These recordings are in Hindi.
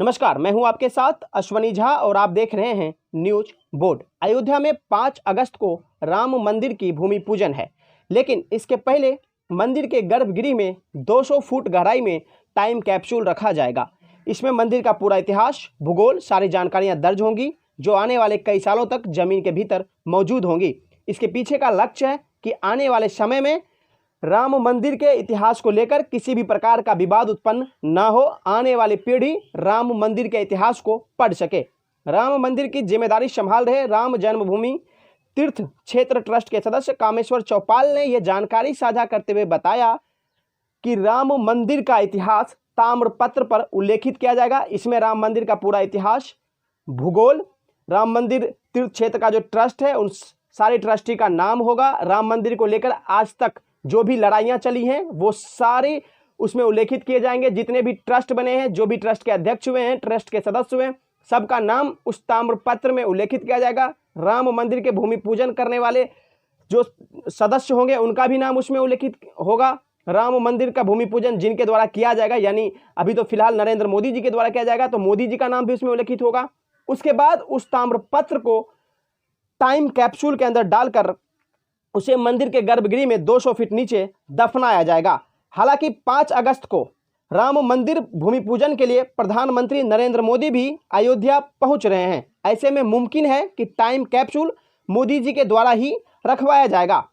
नमस्कार, मैं हूं आपके साथ अश्वनी झा और आप देख रहे हैं न्यूज बोर्ड। अयोध्या में 5 अगस्त को राम मंदिर की भूमि पूजन है, लेकिन इसके पहले मंदिर के गर्भगृह में 200 फुट गहराई में टाइम कैप्सूल रखा जाएगा। इसमें मंदिर का पूरा इतिहास, भूगोल, सारी जानकारियां दर्ज होंगी जो आने वाले कई सालों तक जमीन के भीतर मौजूद होंगी। इसके पीछे का लक्ष्य है कि आने वाले समय में राम मंदिर के इतिहास को लेकर किसी भी प्रकार का विवाद उत्पन्न न हो, आने वाली पीढ़ी राम मंदिर के इतिहास को पढ़ सके। राम मंदिर की जिम्मेदारी संभाल रहे राम जन्मभूमि तीर्थ क्षेत्र ट्रस्ट के सदस्य कामेश्वर चौपाल ने यह जानकारी साझा करते हुए बताया कि राम मंदिर का इतिहास ताम्रपत्र पर उल्लेखित किया जाएगा। इसमें राम मंदिर का पूरा इतिहास, भूगोल, राम मंदिर तीर्थ क्षेत्र का जो ट्रस्ट है उन सारे ट्रस्टी का नाम होगा। राम मंदिर को लेकर आज तक जो भी लड़ाइयाँ चली हैं वो सारे उसमें उल्लेखित किए जाएंगे। जितने भी ट्रस्ट बने हैं, जो भी ट्रस्ट के अध्यक्ष हुए हैं, ट्रस्ट के सदस्य हुए हैं, सबका नाम उस ताम्रपत्र में उल्लेखित किया जाएगा। राम मंदिर के भूमि पूजन करने वाले जो सदस्य होंगे उनका भी नाम उसमें उल्लेखित होगा। राम मंदिर का भूमि पूजन जिनके द्वारा किया जाएगा, यानी अभी तो फिलहाल नरेंद्र मोदी जी के द्वारा किया जाएगा, तो मोदी जी का नाम भी उसमें उल्लेखित होगा। उसके बाद उस ताम्रपत्र को टाइम कैप्सूल के अंदर डालकर उसे मंदिर के गर्भगृह में 200 फीट नीचे दफनाया जाएगा। हालांकि 5 अगस्त को राम मंदिर भूमि पूजन के लिए प्रधानमंत्री नरेंद्र मोदी भी अयोध्या पहुंच रहे हैं। ऐसे में मुमकिन है कि टाइम कैप्सूल मोदी जी के द्वारा ही रखवाया जाएगा।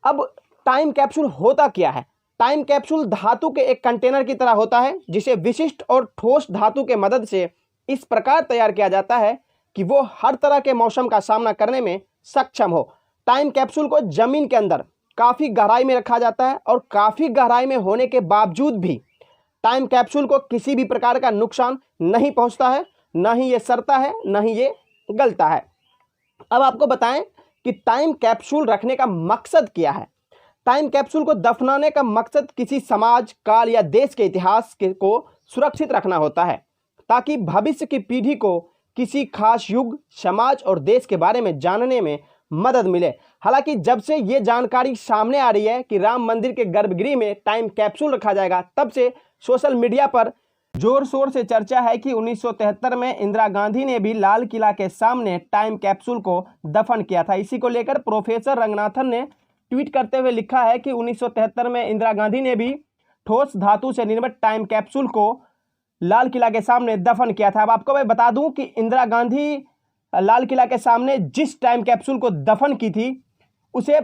अब टाइम कैप्सूल होता क्या है? टाइम कैप्सूल धातु के एक कंटेनर की तरह होता है, जिसे विशिष्ट और ठोस धातु के मदद से इस प्रकार तैयार किया जाता है कि वो हर तरह के मौसम का सामना करने में सक्षम हो। टाइम कैप्सूल को जमीन के अंदर काफ़ी गहराई में रखा जाता है और काफ़ी गहराई में होने के बावजूद भी टाइम कैप्सूल को किसी भी प्रकार का नुकसान नहीं पहुंचता है, ना ही ये सड़ता है, ना ही ये गलता है। अब आपको बताएं कि टाइम कैप्सूल रखने का मकसद क्या है। टाइम कैप्सूल को दफनाने का मकसद किसी समाज, काल या देश के इतिहास को सुरक्षित रखना होता है, ताकि भविष्य की पीढ़ी को किसी खास युग, समाज और देश के बारे में जानने में मदद मिले। हालांकि जब से ये जानकारी सामने आ रही है कि राम मंदिर के गर्भगृह में टाइम कैप्सूल रखा जाएगा, तब से सोशल मीडिया पर जोर शोर से चर्चा है कि 1973 में इंदिरा गांधी ने भी लाल किला के सामने टाइम कैप्सूल को दफन किया था। इसी को लेकर प्रोफेसर रंगनाथन ने ट्वीट करते हुए लिखा है कि 1973 में इंदिरा गांधी ने भी ठोस धातु से निर्मित टाइम कैप्सूल को लाल किला के सामने दफन किया था। अब आपको मैं बता दूं कि इंदिरा गांधी लाल किला के सामने जिस टाइम कैप्सूल को दफन की थी, उसे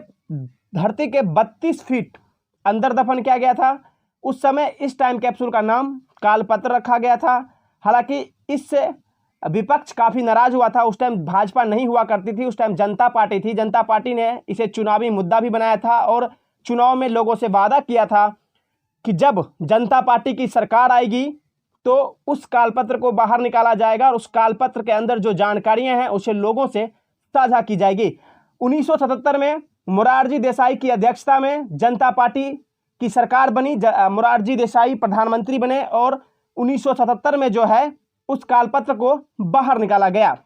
धरती के 32 फीट अंदर दफन किया गया था। उस समय इस टाइम कैप्सूल का नाम कालपत्र रखा गया था। हालांकि इससे विपक्ष काफ़ी नाराज हुआ था। उस टाइम भाजपा नहीं हुआ करती थी, उस टाइम जनता पार्टी थी। जनता पार्टी ने इसे चुनावी मुद्दा भी बनाया था और चुनाव में लोगों से वादा किया था कि जब जनता पार्टी की सरकार आएगी तो उस कालपत्र को बाहर निकाला जाएगा और उस कालपत्र के अंदर जो जानकारियां हैं उसे लोगों से साझा की जाएगी। 1977 में मोरारजी देसाई की अध्यक्षता में जनता पार्टी की सरकार बनी, मोरारजी देसाई प्रधानमंत्री बने और 1977 में जो है उस कालपत्र को बाहर निकाला गया।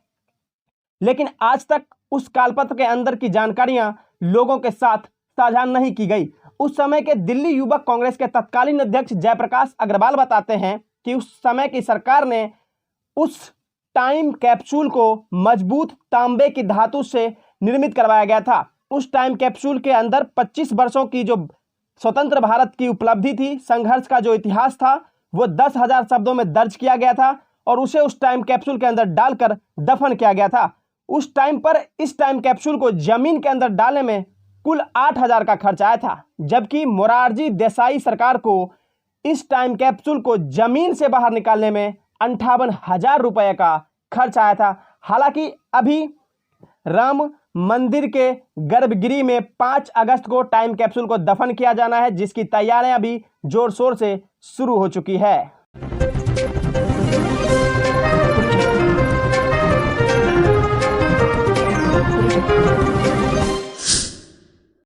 लेकिन आज तक उस कालपत्र के अंदर की जानकारियां लोगों के साथ साझा नहीं की गई। उस समय के दिल्ली युवक कांग्रेस के तत्कालीन अध्यक्ष जयप्रकाश अग्रवाल बताते हैं कि उस समय की सरकार ने उस टाइम कैप्सूल को मजबूत तांबे की धातु से निर्मित करवाया गया था। उस टाइम कैप्सूल के अंदर 25 वर्षों की जो स्वतंत्र भारत की उपलब्धि थी, संघर्ष का जो इतिहास था, वो 10,000 शब्दों में दर्ज किया गया था और उसे उस टाइम कैप्सूल के अंदर डालकर दफन किया गया था। उस टाइम पर इस टाइम कैप्सूल को जमीन के अंदर डालने में कुल 8,000 का खर्च आया था, जबकि मोरारजी देसाई सरकार को इस टाइम कैप्सूल को जमीन से बाहर निकालने में 58,000 रुपये का खर्च आया था। हालांकि अभी राम मंदिर के गर्भगृह में 5 अगस्त को टाइम कैप्सूल को दफन किया जाना है, जिसकी तैयारियां अभी जोर शोर से शुरू हो चुकी है।